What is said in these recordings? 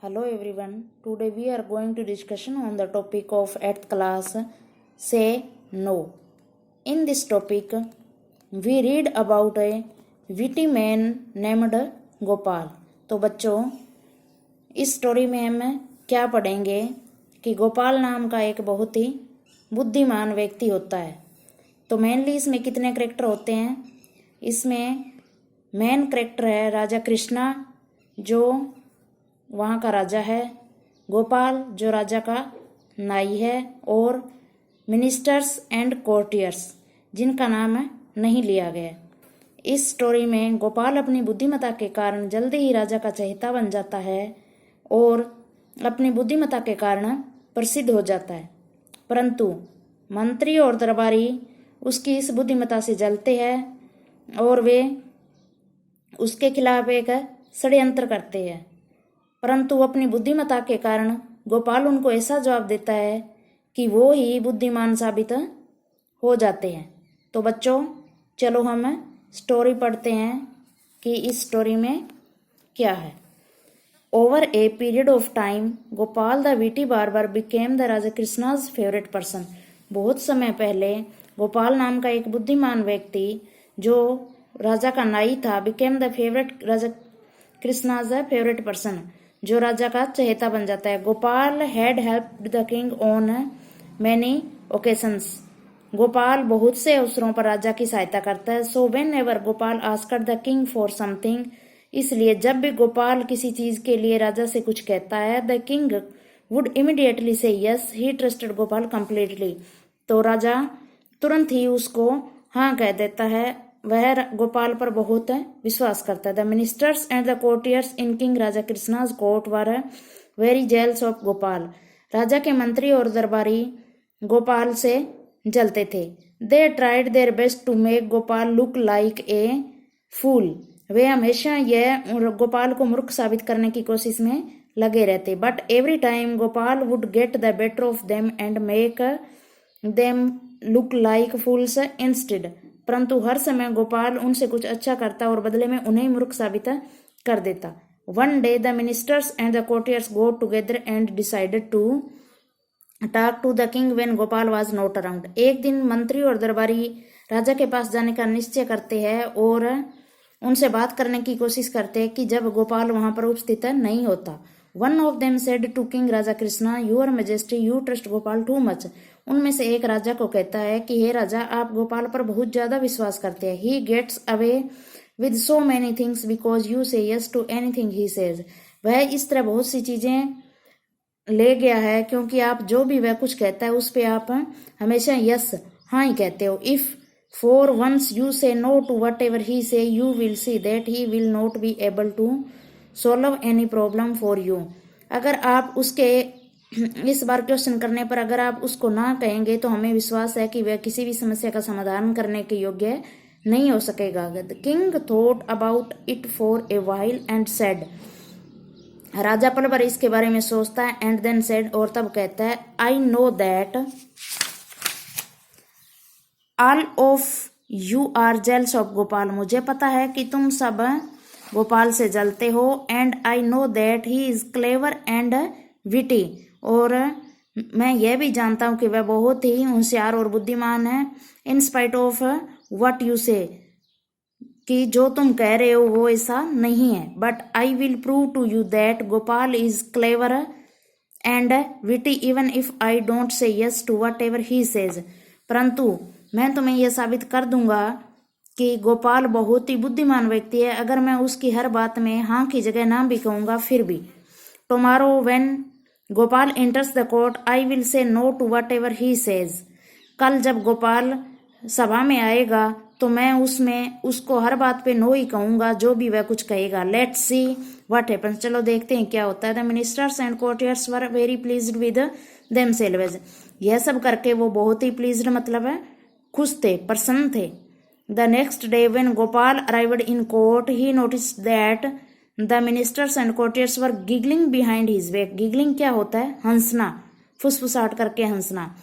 Hello everyone. Today we are going to discussion on the topic of 8th class say no. In this topic we read about a witty man named Gopal. तो बच्चों इस story में हम क्या पढ़ेंगे कि गोपाल नाम का एक बहुत ही बुद्धिमान व्यक्ति होता है. तो मेनली इसमें कितने करेक्टर होते हैं? इसमें मेन करेक्टर है राजा कृष्णा जो वहाँ का राजा है, गोपाल जो राजा का नाई है, और मिनिस्टर्स एंड कोर्टियर्स जिनका नाम नहीं लिया गया. इस स्टोरी में गोपाल अपनी बुद्धिमत्ता के कारण जल्दी ही राजा का चहेता बन जाता है और अपनी बुद्धिमत्ता के कारण प्रसिद्ध हो जाता है. परंतु मंत्री और दरबारी उसकी इस बुद्धिमत्ता से जलते हैं और वे उसके खिलाफ एक षड्यंत्र करते हैं. परंतु अपनी बुद्धिमत्ता के कारण गोपाल उनको ऐसा जवाब देता है कि वो ही बुद्धिमान साबित हो जाते हैं. तो बच्चों चलो हम स्टोरी पढ़ते हैं कि इस स्टोरी में क्या है. Over a period of time Gopal the witty barber became the Raja Krishna's favourite person. बहुत समय पहले गोपाल नाम का एक बुद्धिमान व्यक्ति जो राजा का नाई था became the favourite Raja Krishna's favourite person जो राजा का चहेता बन जाता है. Gopal had helped the king on many occasions. Gopal बहुत से अवसरों पर राजा की सहायता करता है. So when ever Gopal asked the king for something, इसलिए जब भी गोपाल किसी चीज के लिए राजा से कुछ कहता है, द किंग वुड इमीडिएटली से यस. ही ट्रस्टेड गोपाल कंप्लीटली. तो राजा तुरंत ही उसको हाँ कह देता है, वह गोपाल पर बहुत विश्वास करता है. The ministers and the courtiers in king Raja Krishna's court were very jealous of Gopal. राजा के मंत्री और दरबारी गोपाल से जलते थे. They tried their best to make Gopal look like a fool. वे हमेशा यह गोपाल को मूर्ख साबित करने की कोशिश में लगे रहते. But every time Gopal would get the better of them and make them look like fools instead. परंतु हर समय गोपाल उनसे कुछ अच्छा करता और बदले में उन्हें मूर्ख साबित कर देता. One day the ministers and the courtiers go together and decided to talk to the king when Gopal was not around. एक दिन मंत्री और दरबारी राजा के पास जाने का निश्चय करते हैं और उनसे बात करने की कोशिश करते हैं कि जब गोपाल वहां पर उपस्थित नहीं होता. One of them said to king Raja Krishna, your majesty you trust Gopal too much. उनमें से एक राजा को कहता है कि हे राजा, आप गोपाल पर बहुत ज्यादा विश्वास करते हैं. He gets away with so many things because you say yes to anything he says. वह इस तरह बहुत सी चीजें ले गया है क्योंकि आप जो भी वह कुछ कहता है उस पे आप हमेशा यस हाँ ही कहते हो. If for once you say no to whatever he say, you will see that he will not be able to solve any problem for you. अगर आप उसके इस बार क्वेश्चन करने पर अगर आप उसको ना कहेंगे तो हमें विश्वास है कि वह किसी भी समस्या का समाधान करने के योग्य नहीं हो सकेगा. The king thought about it for a while and said. राजा पल भर इसके बारे में सोचता है एंड देन सेड, और तब कहता है, I know that all of you are jealous of Gopal. मुझे पता है कि तुम सब गोपाल से जलते हो. And I know that he is clever and witty. और मैं यह भी जानता हूं कि वह बहुत ही होशियार और बुद्धिमान है. In spite of what you से, कि जो तुम कह रहे हो वो ऐसा नहीं है. But I will prove to you that Gopal is clever and witty even if I don't say yes to whatever he says. परंतु मैं तुम्हें यह साबित कर दूंगा कि गोपाल बहुत ही बुद्धिमान व्यक्ति है अगर मैं उसकी हर बात में हाँ की जगह ना भी कहूंगा फिर भी. Tomorrow when Gopal enters the court I will say no to whatever he says. कल जब गोपाल सभा में आएगा तो मैं उसमें उसको हर बात पे नो ही कहूंगा जो भी वह कुछ कहेगा. Let's see what happens. चलो देखते हैं क्या होता है. The ministers and courtiers were very pleased with themselves. यह सब करके वो बहुत ही प्लीज्ड मतलब है खुश थे, प्रसन्न थे. The next day when Gopal arrived in court he noticed that the ministers and courtiers were giggling behind his back. Giggling क्या होता है? हंसना, फुसफुसाहट करके हंसना.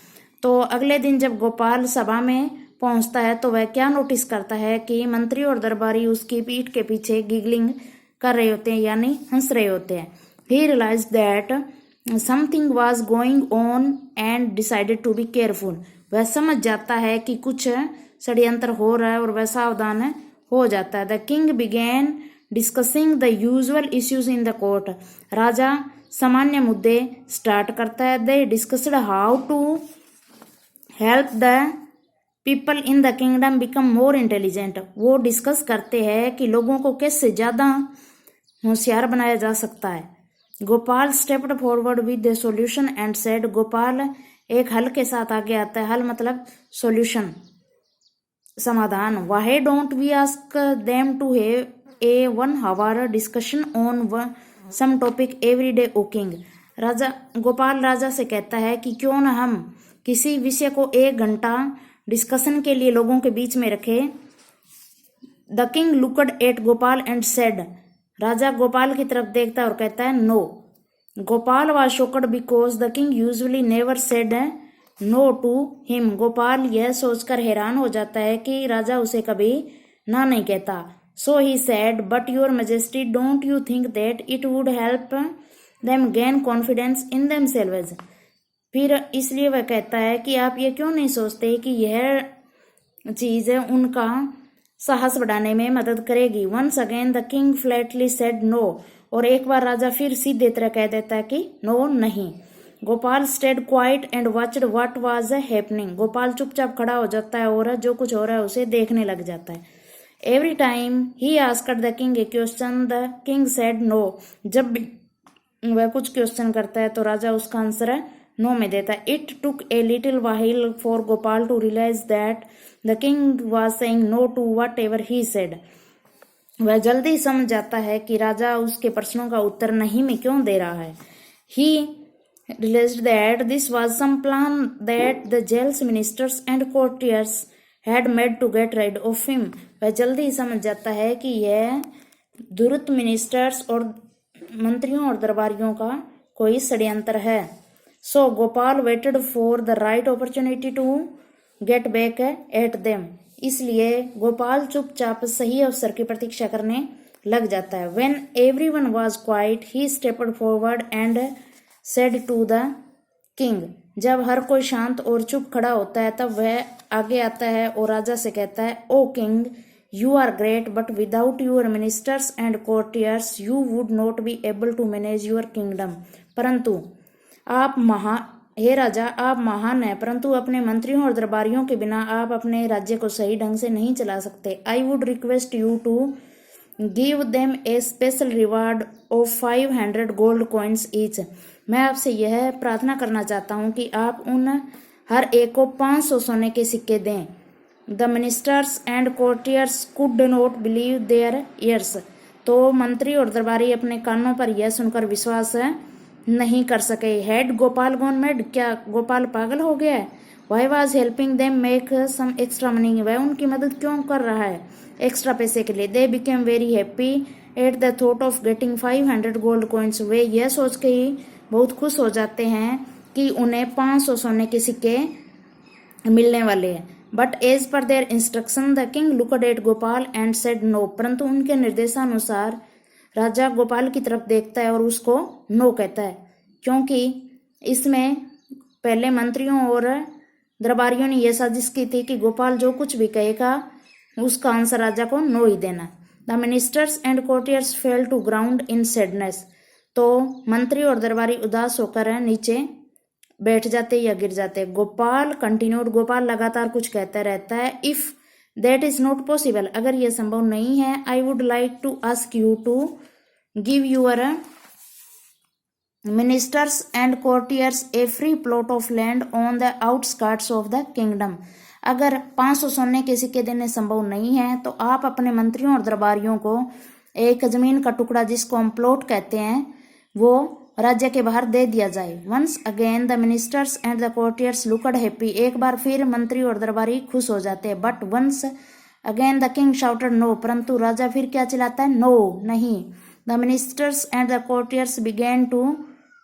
तो अगले दिन जब गोपाल सभा में पहुंचता है तो वह क्या नोटिस करता है कि मंत्री और दरबारी उसकी पीठ के पीछे गिगलिंग कर रहे होते हैं यानी हंस रहे होते हैं. He realized that something was going on and decided to be careful. वह समझ जाता है कि कुछ षड्यंत्र हो रहा है और वह सावधान हो जाता है. The king began discussing the usual issues in the court. राजा सामान्य मुद्दे स्टार्ट करता है. They discussed how to help the people in the kingdom become more intelligent. वो डिस्कस करते हैं कि लोगों को कैसे ज़्यादा होशियार बनाया जा सकता है. Gopal stepped forward with the solution and said. Gopal एक हल के साथ आगे आता है. हल मतलब सॉल्यूशन, समाधान. Why don't we ask them to have a 1 hour discussion on some topic every day O king. Gopal राजा से कहता है कि क्यों ना हम किसी विषय को 1 घंटा डिस्कशन के लिए लोगों के बीच में रखें. The king looked at Gopal and said. राजा गोपाल की तरफ देखता है और कहता है no. Gopal was shocked because the king usually never said no to him. Gopal यह सोचकर हैरान हो जाता है कि राजा उसे कभी ना नहीं कहता. So he said but your majesty don't you think that it would help them gain confidence in themselves. फिर इसलिए वह कहता है कि आप ये क्यों नहीं सोचते कि यह चीज़ उनका साहस बढ़ाने में मदद करेगी. Once again the king flatly said no. और एक बार राजा फिर सीधे तरह कह देता है कि नो, नहीं. Gopal stayed quiet and watched what was happening. Gopal चुपचाप खड़ा हो जाता है और जो कुछ हो रहा है उसे देखने लग जाता है. Every time he asked the king a question the king said no. जब भी वह कुछ क्वेश्चन करता है तो राजा उसका आंसर नो में देता है. It took a little while for Gopal to realise that the king was saying no to whatever he said. वह जल्दी समझ जाता है कि राजा उसके प्रश्नों का उत्तर नहीं में क्यों दे रहा है. ही realized that this was some plan that the jail's ministers and courtiers had made to get rid of him. वह जल्दी समझ जाता है कि यह दुरुत मिनिस्टर्स और मंत्रियों और दरबारियों का कोई षड्यंत्र है. So Gopal waited for the right opportunity to get back at them. इसलिए गोपाल चुपचाप सही अवसर की प्रतीक्षा करने लग जाता है. When everyone was quiet, he stepped forward and said to the king. जब हर कोई शांत और चुप खड़ा होता है तब वह आगे आता है और राजा से कहता है, O king, you are great but without your ministers and courtiers you would not be able to manage your kingdom. परंतु हे राजा, आप महान हैं, परंतु अपने मंत्रियों और दरबारियों के बिना आप अपने राज्य को सही ढंग से नहीं चला सकते. I would request you to give them a special reward of 500 gold coins each. मैं आपसे यह प्रार्थना करना चाहता हूँ कि आप उन हर एक को 500 सोने के सिक्के दें. The ministers and courtiers could not believe their ears. तो मंत्री और दरबारी अपने कानों पर यह सुनकर विश्वास नहीं कर सके. Had Gopal gone mad. क्या गोपाल पागल हो गया है. Why was helping them make some extra money. वह उनकी मदद क्यों कर रहा है एक्स्ट्रा पैसे के लिए. They became very happy at the thought of getting 500 gold coins. वे यह सोच के ही बहुत खुश हो जाते हैं कि उन्हें 500 सोने के सिक्के मिलने वाले हैं. But as per their instruction the king looked at Gopal and said no. परंतु उनके निर्देशानुसार राजा गोपाल की तरफ देखता है और उसको नो कहता है, क्योंकि इसमें पहले मंत्रियों और दरबारियों ने यह साजिश की थी कि गोपाल जो कुछ भी कहेगा उसका आंसर राजा को नो ही देना. The ministers and courtiers fell to ground in sadness. तो मंत्री और दरबारी उदास होकर नीचे बैठ जाते या गिर जाते. गोपाल कंटिन्यूड. गोपाल लगातार कुछ कहता रहता है. If that is not possible. अगर यह संभव नहीं है, I would like to ask you to give your ministers and courtiers a free plot of land on the outskirts of the kingdom. अगर 500 सोने के सिक्के देने संभव नहीं है तो आप अपने मंत्रियों और दरबारियों को एक जमीन का टुकड़ा, जिसको हम प्लॉट कहते हैं, वो राज्य के बाहर दे दिया जाए. Once again the ministers and the courtiers looked happy. एक बार फिर मंत्री और दरबारी खुश हो जाते हैं. But once again the king shouted no. परंतु राजा फिर क्या चिल्लाता है, नो, नहीं. The ministers and the courtiers began to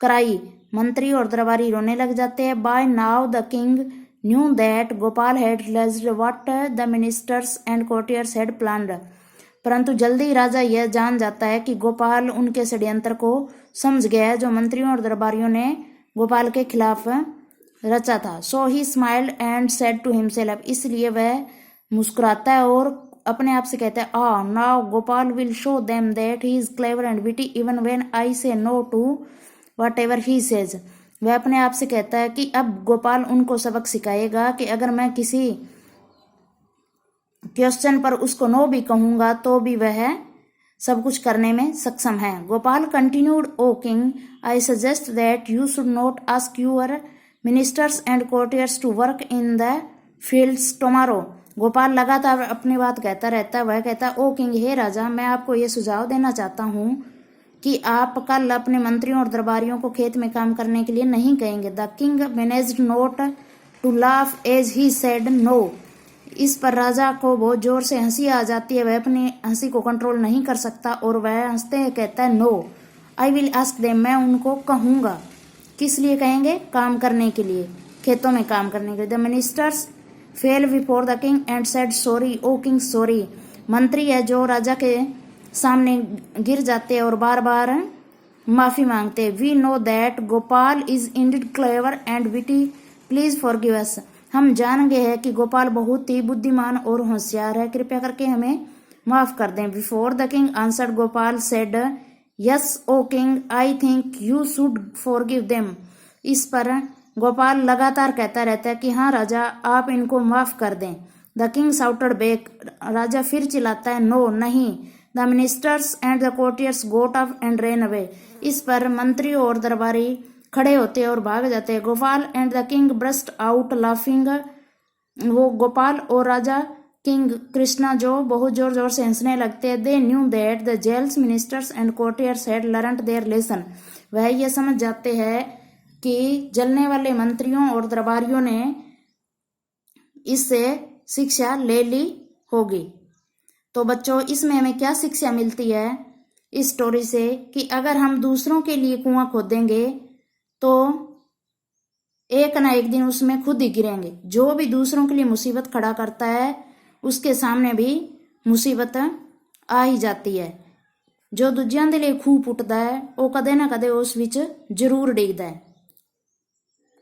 cry. मंत्री और दरबारी रोने लग जाते हैं. By now the king knew that Gopal had realised what the ministers and courtiers had planned. परंतु जल्दी ही राजा यह जान जाता है कि गोपाल उनके षड्यंत्र को समझ गया है जो मंत्रियों और दरबारियों ने गोपाल के खिलाफ रचा था। So he smiled and said to himself, इसलिए वह मुस्कुराता है और अपने आप से कहता है, now Gopal will show them that he is clever and witty even when I say no to whatever he says. वह अपने आप से कहता है कि अब गोपाल उनको सबक सिखाएगा कि अगर मैं किसी क्वेश्चन पर उसको नो भी कहूंगा तो भी वह सब कुछ करने में सक्षम है। Gopal continued, O king, I suggest that you should not ask your ministers and courtiers to work in the fields tomorrow. Gopal लगातार अपनी बात कहता रहता है। वह कहता है, ओ किंग, हे राजा, मैं आपको ये सुझाव देना चाहता हूँ कि आप कल अपने मंत्रियों और दरबारियों को खेत में काम करने के लिए नहीं कहेंगे। The king managed not to laugh as he said no. इस पर राजा को बहुत जोर से हंसी आ जाती है। वह अपनी हंसी को कंट्रोल नहीं कर सकता और वह हंसते हुए कहता है, no I will ask them, मैं उनको कहूंगा। किस लिए कहेंगे? काम करने के लिए, खेतों में काम करने के लिए। The ministers fell before the king and said sorry, O king sorry. मंत्री है जो राजा के सामने गिर जाते हैं और बार बार माफी मांगते हैं। We know that Gopal is indeed clever and witty, please forgive us. हम जान गए हैं कि गोपाल बहुत ही बुद्धिमान और होशियार है, कृपया करके हमें माफ कर दें। Before the king answered Gopal said, yes O king, I think you should forgive them. इस पर गोपाल लगातार कहता रहता है कि हाँ राजा, आप इनको माफ कर दें। द किंग साउटेड बैक, राजा फिर चिल्लाता है, नो नहीं। The ministers and the courtiers goat up and rain away. इस पर मंत्री और दरबारी खड़े होते और भाग जाते हैं। Gopal and the king burst out laughing. वो गोपाल और राजा किंग कृष्णा जो बहुत जोर जोर से हंसने लगते हैं। They knew that the jealous ministers and courtiers had learned their lesson. वह ये समझ जाते हैं कि जलने वाले मंत्रियों और दरबारियों ने इससे शिक्षा ले ली होगी। तो बच्चों, इसमें हमें क्या शिक्षा मिलती है इस स्टोरी से? कि अगर हम दूसरों के लिए कुआं खोदेंगे तो एक ना एक दिन उसमें खुद ही गिरेंगे। जो भी दूसरों के लिए मुसीबत खड़ा करता है उसके सामने भी मुसीबत आ ही जाती है। जो दूजियां दे लिए खूह पुटदा है वो कदे ना कदे उस विच जरूर डिगदा है।